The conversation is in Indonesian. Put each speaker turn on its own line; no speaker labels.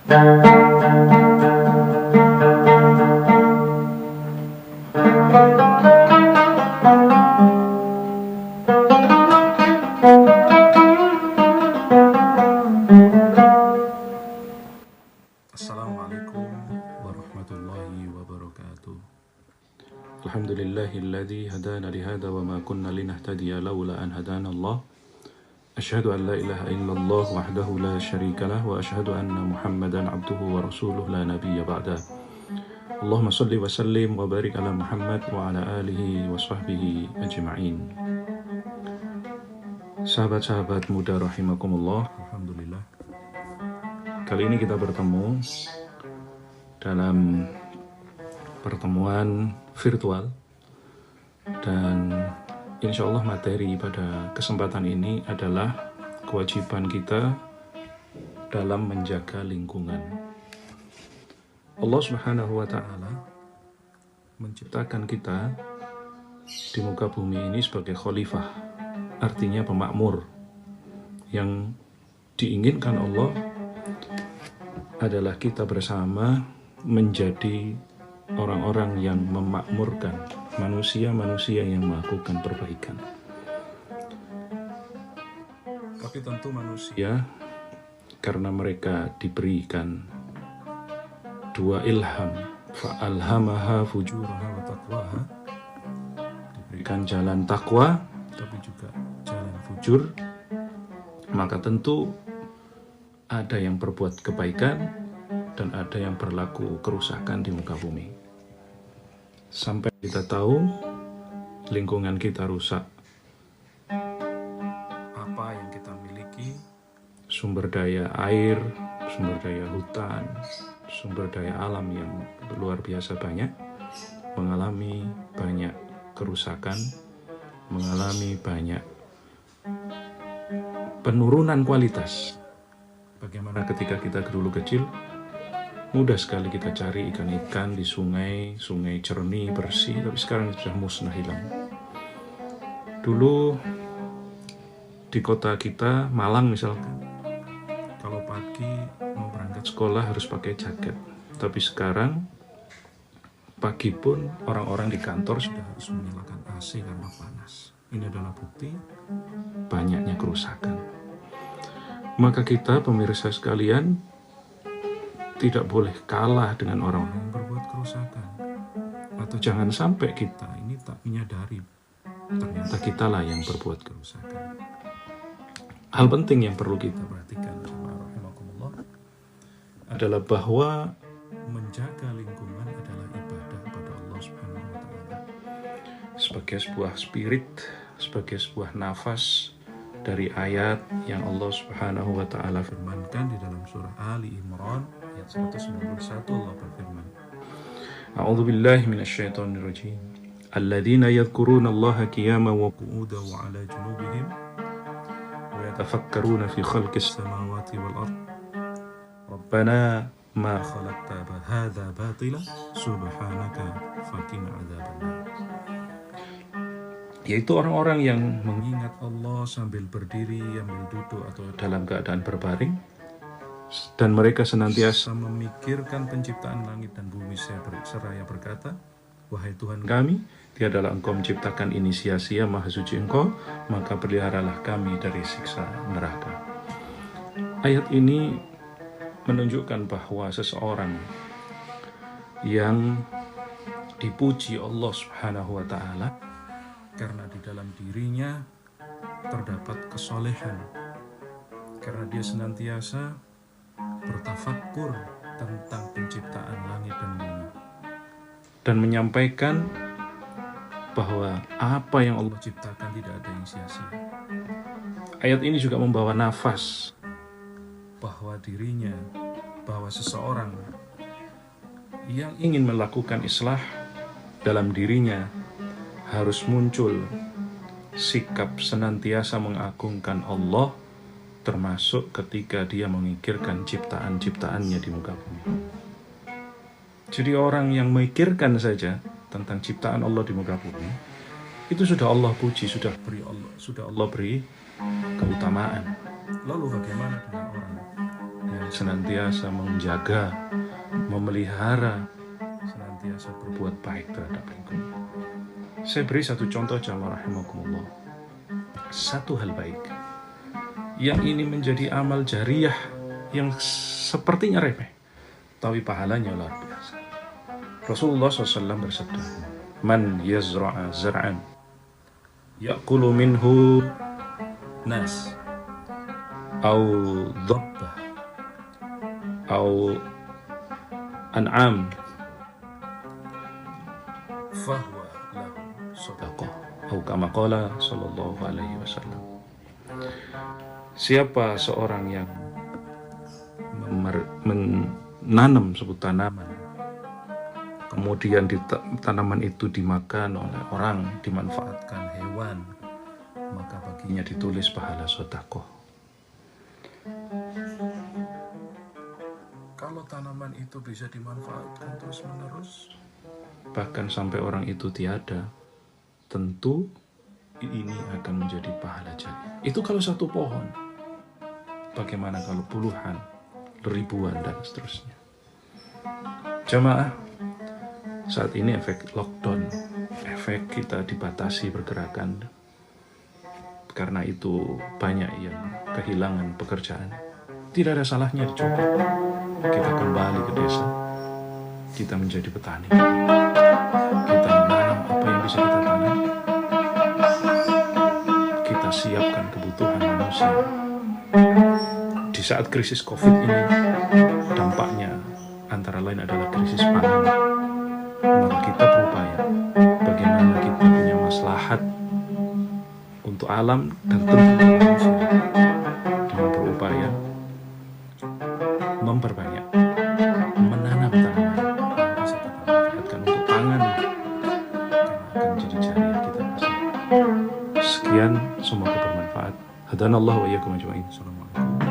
Assalamualaikum warahmatullahi wabarakatuh. Alhamdulillahilladzi hadana lihada wa ma kunna linahtadiya laula an hadana Allah. Asyhadu an la ilaha illallah wahdahu la syarikalah wa asyhadu anna Muhammadan abduhu wa rasuluh la nabiyya ba'dah. Allahumma shalli wa sallim wa barik ala Muhammad wa ala alihi wa sahbihi ajma'in. Sahabat-sahabat muda rahimakumullah, alhamdulillah. Kali ini kita bertemu dalam pertemuan virtual dan insya Allah materi pada kesempatan ini adalah kewajiban kita dalam menjaga lingkungan. Allah Subhanahu wa Ta'ala menciptakan kita di muka bumi ini sebagai khalifah, artinya pemakmur. Yang diinginkan Allah adalah kita bersama menjadi orang-orang yang memakmurkan manusia-manusia yang melakukan perbaikan. Tapi tentu manusia, karena mereka diberikan dua ilham, fa'alhamaha fujuraha wa taqwaha, diberikan jalan takwa tapi juga jalan fujur, maka tentu ada yang berbuat kebaikan dan ada yang berlaku kerusakan di muka bumi. Sampai kita tahu lingkungan kita rusak, apa yang kita miliki, sumber daya air, sumber daya hutan, sumber daya alam yang luar biasa banyak, mengalami banyak kerusakan, mengalami banyak penurunan kualitas. Bagaimana ketika kita dulu kecil, mudah sekali kita cari ikan-ikan di sungai jernih, bersih, tapi sekarang sudah musnah, hilang. Dulu di kota kita, Malang misalkan, kalau pagi mau berangkat sekolah harus pakai jaket. Tapi sekarang pagi pun orang-orang di kantor sudah harus menyalakan AC karena panas. Ini adalah bukti banyaknya kerusakan. Maka kita, pemirsa sekalian, tidak boleh kalah dengan orang yang berbuat kerusakan. Atau jangan sampai kita ini tak menyadari ternyata kitalah yang berbuat kerusakan. Hal penting yang perlu kita perhatikan adalah bahwa menjaga lingkungan adalah ibadah kepada Allah Subhanahu wa Ta'ala. Sebagai sebuah spirit, sebagai sebuah nafas dari ayat yang Allah Subhanahu wa Ta'ala firmankan di dalam surah Ali Imran ayat 191. Allah berfirman, A'udzu billahi minasyaitonir rajim. Alladzina yadhkuruna Allaha qiyaman wa qu'udan wa 'ala junubihim wa yatafakkaruna fi khalqis samawati wal ard. Rabbana ma khalaqta hadza batila subhanaka faqina 'adzabannar. Yaitu orang-orang yang mengingat Allah sambil berdiri, sambil duduk atau dalam keadaan berbaring, dan mereka senantiasa memikirkan penciptaan langit dan bumi seraya berkata, wahai Tuhan kami, tiadalah Engkau menciptakan ini sia-sia, maha suci Engkau, maka peliharalah kami dari siksa neraka. Ayat ini menunjukkan bahwa seseorang yang dipuji Allah Subhanahu wa Ta'ala karena di dalam dirinya terdapat kesolehan, karena dia senantiasa bertafakkur tentang penciptaan langit dan bumi dan menyampaikan bahwa apa yang Allah ciptakan tidak ada yang sia-sia. Ayat ini juga membawa nafas bahwa dirinya, bahwa seseorang yang ingin melakukan islah dalam dirinya harus muncul sikap senantiasa mengagungkan Allah, termasuk ketika dia memikirkan ciptaan-ciptaannya di muka bumi. Jadi orang yang memikirkan saja tentang ciptaan Allah di muka bumi, itu sudah Allah puji, sudah Allah beri keutamaan. Lalu bagaimana dengan orang yang senantiasa menjaga, memelihara, senantiasa berbuat baik terhadap lingkungan. Saya beri satu contoh jamaah rahimakumullah. Satu hal baik yang ini menjadi amal jariyah yang sepertinya remeh, tapi pahalanya luar biasa. Rasulullah SAW bersabda, "Man yazra'a zar'an ya'kulu minhu nas au dhabbah au an'am fahuwa lahu sadaqah." Atau kama qala sallallahu alaihi wasallam. Siapa seorang yang menanam sebuah tanaman, kemudian tanaman itu dimakan oleh orang, dimanfaatkan hewan, maka baginya ditulis pahala sedekah. Kalau tanaman itu bisa dimanfaatkan terus-menerus, bahkan sampai orang itu tiada, tentu ini akan menjadi pahala jariyah. Itu kalau satu pohon. Bagaimana kalau puluhan, ribuan, dan seterusnya. Jamaah, saat ini efek lockdown, efek kita dibatasi pergerakan. Karena itu banyak yang kehilangan pekerjaan. Tidak ada salahnya dicoba. Kita kembali ke desa, kita menjadi petani. Kita menanam apa yang bisa kita tanam. Kita siapkan kebutuhan manusia. Di saat krisis COVID ini, dampaknya antara lain adalah krisis pangan. Maka kita berupaya bagaimana kita punya maslahat untuk alam dan tentu manusia, dengan berupaya memperbanyak menanam tanaman yang bisa kita manfaatkan untuk pangan, karena akan menjadi jariyah kita bersama. Sekian, semoga bermanfaat. Hadanallahu wa iyyakum ajma'in. Assalamualaikum.